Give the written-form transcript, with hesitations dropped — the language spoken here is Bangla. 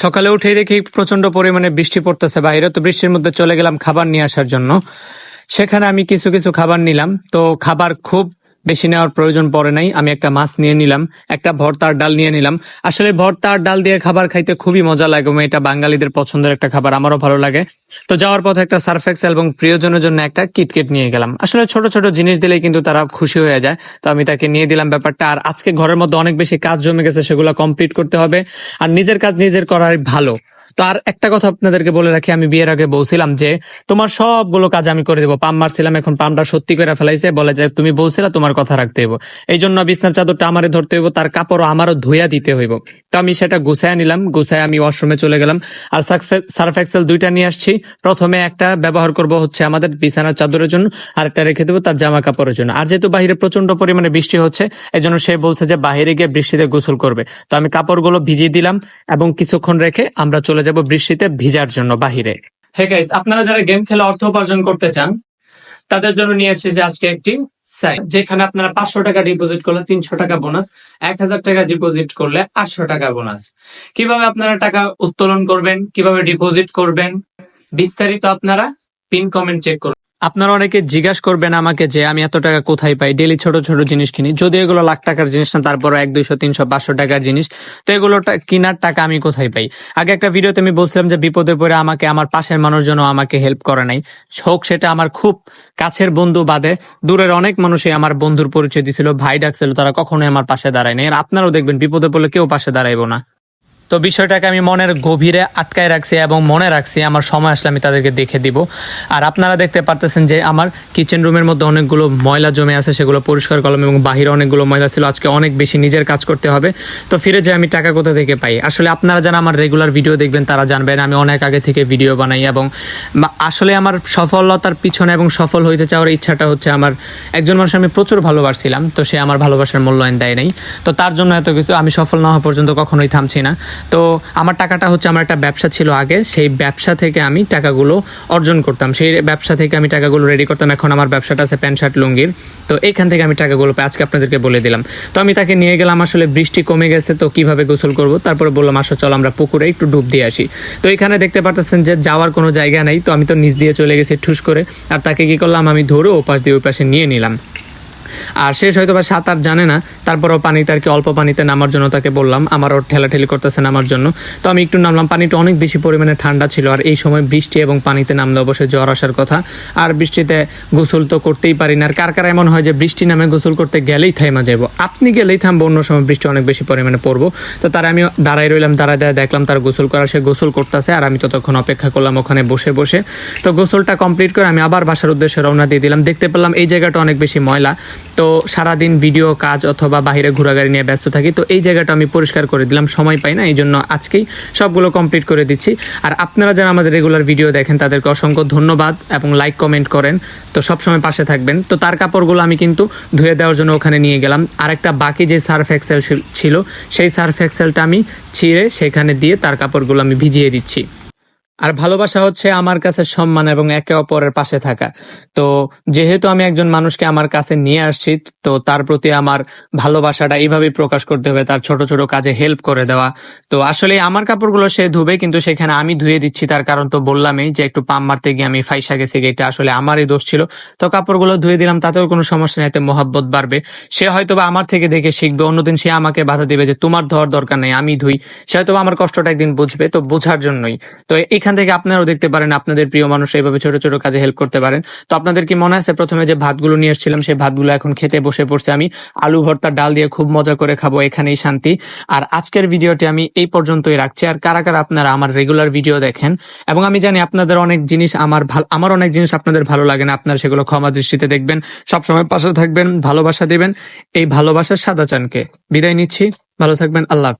সকালে উঠেই দেখি প্রচন্ড পরিমাণে বৃষ্টি পড়তেছে বাইরে। তো বৃষ্টির মধ্যে চলে গেলাম খাবার নিয়ে আসার জন্য। সেখানে আমি কিছু কিছু খাবার নিলাম। তো খাবার খুব বেশি নেওয়ার প্রয়োজন পড়ে নাই। আমি একটা মাছ নিয়ে নিলাম, একটা ভর্তার ডাল নিয়ে নিলাম। আসলে ভর্তার ডাল দিয়ে খাবার খাইতে খুবই মজা লাগে এবং এটা বাঙালিদের পছন্দের একটা খাবার, আমারও ভালো লাগে। তো যাওয়ার পথে একটা সার্ফ এক্সেল এবং প্রিয়জনের জন্য একটা কিটকেট নিয়ে গেলাম। আসলে ছোট ছোট জিনিস দিলেই কিন্তু তারা খুশি হয়ে যায়। তো আমি তাকে নিয়ে দিলাম ব্যাপারটা। আর আজকে ঘরের মধ্যে অনেক বেশি কাজ জমে গেছে, সেগুলো কমপ্লিট করতে হবে। আর নিজের কাজ নিজের করাই ভালো। তো আর একটা কথা আপনাদেরকে বলে রাখি, আমি বিয়ের আগে বলছিলাম যে তোমার সবগুলো কাজ আমি করে দেবো। পাম মারছিলাম, এখন পামটা সত্যি করে ফেলাইছে। বলে যে তুমি বলছিলা, তোমার কথা রাখতে হইব। এই জন্য বিছনার চাদরটা আমারে ধরতে হইব, তার কাপড়ও আমারও ধুইয়া দিতে হইব। তো আমি সেটা গুছায় নিলাম, গুছায় আমি ওয়াশরুমে চলে গেলাম। আর সার্ফ এক্সেল দুইটা নিয়ে আসছি। প্রথমে একটা ব্যবহার করব হচ্ছে আমাদের বিছানার চাদরের জন্য, আর একটা রেখে দেবো তার জামা কাপড়ের জন্য। আর যেহেতু বাহিরে প্রচন্ড পরিমাণে বৃষ্টি হচ্ছে, এই জন্য সে বলছে যে বাহিরে গিয়ে বৃষ্টিতে গোসল করবে। তো আমি কাপড়গুলো ভিজিয়ে দিলাম এবং কিছুক্ষণ রেখে আমরা চলে যাব বৃষ্টিতে ভিজার জন্য বাহিরে। হে গাইস, আপনারা যারা গেম খেলে অর্থ উপার্জন করতে চান তাদের জন্য নিয়েছে যে আজকে একটি সাইট, যেখানে আপনারা 500 টাকা ডিপোজিট করলে 300 টাকা বোনাস, 1000 টাকা ডিপোজিট করলে 800 টাকা বোনাস। কিভাবে আপনারা টাকা উত্তোলন করবেন, কিভাবে ডিপোজিট করবেন, বিস্তারিত আপনারা পিন কমেন্ট চেক করুন। আপনারা অনেকে জিজ্ঞাসা করবেন আমাকে যে আমি এত টাকা কোথায় পাই, ডেলি ছোট ছোট জিনিস কিনি। যদি এগুলো লাখ টাকার জিনিস না, তারপর 1, 200, 300, 500 টাকার জিনিস। তো এগুলো কিনার টাকা আমি কোথায় পাই? আগে একটা ভিডিওতে আমি বলছিলাম যে বিপদে পড়ে আমাকে আমার পাশের মানুষজন আমাকে হেল্প করে নাই। হোক সেটা আমার খুব কাছের বন্ধু বাদে দূরের অনেক মানুষই আমার বন্ধুর পরিচয় দিছিল, ভাই ডাকছিল, তারা কখনোই আমার পাশে দাঁড়ায় নাই। আর আপনারাও দেখবেন বিপদে পড়লে কেউ পাশে দাঁড়াইবো না। তো বিষয়টাকে আমি মনের গভীরে আটকায় রাখছি এবং মনে রাখছি, আমার সময় আসলে আমি তাদেরকে দেখে দিব। আর আপনারা দেখতে পারতেছেন যে আমার কিচেন রুমের মধ্যে অনেকগুলো ময়লা জমে আছে, সেগুলো পরিষ্কার করলাম এবং বাহিরে অনেকগুলো ময়লা ছিল। আজকে অনেক বেশি নিজের কাজ করতে হবে। তো ফিরে যে আমি টাকা কোথা থেকে পাই, আসলে আপনারা যারা আমার রেগুলার ভিডিও দেখবেন তারা জানবেন আমি অনেক আগে থেকে ভিডিও বানাই। এবং আসলে আমার সফলতার পিছনে এবং সফল হইতে চাওয়ার ইচ্ছাটা হচ্ছে, আমার একজন মানুষ আমি প্রচুর ভালোবাসছিলাম, তো সে আমার ভালোবাসার মূল্যায়ন দেয় নাই। তো তার জন্য এত কিছু, আমি সফল না হওয়া পর্যন্ত কখনোই থামছি না। তো আমার টাকাটা হচ্ছে, আমার একটা ব্যবসা ছিল আগে, সেই ব্যবসা থেকে আমি টাকাগুলো অর্জন করতাম, সেই ব্যবসা থেকে আমি টাকাগুলো রেডি করতাম। এখন আমার ব্যবসাটা আছে প্যান্ট শার্ট লুঙ্গির। তো এইখান থেকে আমি টাকাগুলো পাই, আজকে আপনাদেরকে বলে দিলাম। তো আমি তাকে নিয়ে গেলাম, আসলে বৃষ্টি কমে গেছে, তো কিভাবে গোসল করব। তারপরে বললাম আসো চল আমরা পুকুরে একটু ডুব দিয়ে আসি। তো এখানে দেখতে পারতেছেন যে যাওয়ার কোনো জায়গা নাই, তো আমি তো নিচ দিয়ে চলে গেছি ঠুস করে। আর তাকে কি করলাম, আমি ধরে ওপাশ দিয়ে ওই পাশে নিয়ে নিলাম। আর শেষ হয়তো বা সাঁতার জানে না, তারপরও পানিতে আর কি অল্প পানিতে নামার জন্য তাকে বললাম, আমারও ঠেলাঠেলি করতেছে নামার জন্য। তো আমি একটু নামলাম, পানিটা অনেক বেশি পরিমাণে ঠান্ডা ছিল। আর এই সময় বৃষ্টি এবং পানিতে নামলে অবশ্যই জ্বর আসার কথা। আর বৃষ্টিতে গোসল তো করতেই পারি না। আর কার কার এমন হয় যে বৃষ্টি নামে গোসল করতে গেলেই থাইমা যাবো, আপনি গেলেই থামবো, অন্য সময় বৃষ্টি অনেক বেশি পরিমাণে পড়বো। তো তারা আমি দাঁড়াই রইলাম, দাঁড়ায় দেখলাম তার গোসল করা, সে গোসল করতেছে আর আমি ততক্ষণ অপেক্ষা করলাম ওখানে বসে বসে। তো গোসলটা কমপ্লিট করে আমি আবার বাসার উদ্দেশ্যে রওনা দিয়ে দিলাম। দেখতে পেলাম এই জায়গাটা অনেক বেশি ময়লা। তো সারাদিন ভিডিও কাজ অথবা বাহিরে ঘোরাঘুরি নিয়ে ব্যস্ত থাকি, তো এই জায়গাটা আমি পরিষ্কার করে দিলাম, সময় পাই না, এই জন্য আজকেই সবগুলো কমপ্লিট করে দিচ্ছি। আর আপনারা যারা আমাদের রেগুলার ভিডিও দেখেন তাদেরকে অসংখ্য ধন্যবাদ এবং লাইক কমেন্ট করেন, তো সবসময় পাশে থাকবেন। তো তার কাপড়গুলো আমি কিন্তু ধুয়ে দেওয়ার জন্য ওখানে নিয়ে গেলাম। আর একটা বাকি যে সার্ফ এক্সেল ছিল, সেই সার্ফ এক্সেলটা আমি ছিঁড়ে সেখানে দিয়ে তার কাপড়গুলো আমি ভিজিয়ে দিচ্ছি। আর ভালোবাসা হচ্ছে আমার কাছে সম্মান এবং একে অপরের পাশে থাকা। তো যেহেতু আমি একজন মানুষকে আমার কাছে নিয়ে আসছি, তো তার প্রতি আমার ভালোবাসাটা এইভাবেই প্রকাশ করতে হবে, তার ছোট ছোট কাজে হেল্প করে দেওয়া। তো আসলে আমার কাপড়গুলো সে ধুবে, কিন্তু সেখানে আমি ধুয়ে দিচ্ছি। তার কারণ তো বললামই যে একটু পাম মারতে গিয়ে আমি ফাইসা গেছি, এটা আসলে আমারই দোষ ছিল। তো কাপড়গুলো ধুয়ে দিলাম, তাতেও কোনো সমস্যা নেই, এতে মহাব্বত বাড়বে। সে হয়তোবা আমার থেকে দেখে শিখবে, অন্যদিন সে আমাকে বাধা দিবে যে তোমার ধোয়ার দরকার নেই, আমি ধুই। সে হয়তো আমার কষ্টটা একদিন বুঝবে, তো বোঝার জন্যই। তো এখান থেকে আপনারাও দেখতে পারেন আপনাদের প্রিয় মানুষ এইভাবে ছোট ছোট কাজে হেল্প করতে পারেন। তো আপনাদের কি মনে আছে প্রথমে যে ভাতগুলো নিয়ে এসেছিলাম, সেই ভাতগুলো এখন খেতে বসে পড়ছে আমি। আলু ভর্তা ডাল দিয়ে খুব মজা করে খাবো, এখানেই শান্তি। আর আজকের ভিডিওটি আমি এই পর্যন্তই রাখছি। আর কারা কারা আপনারা আমার রেগুলার ভিডিও দেখেন, এবং আমি জানি আপনাদের অনেক জিনিস আমার অনেক জিনিস আপনাদের ভালো লাগে না, আপনারা সেগুলো ক্ষমা দৃষ্টিতে দেখবেন, সবসময় পাশে থাকবেন, ভালোবাসা দিবেন। এই ভালোবাসার সাদা চানকে বিদায় নিচ্ছি, ভালো থাকবেন, আল্লাহ।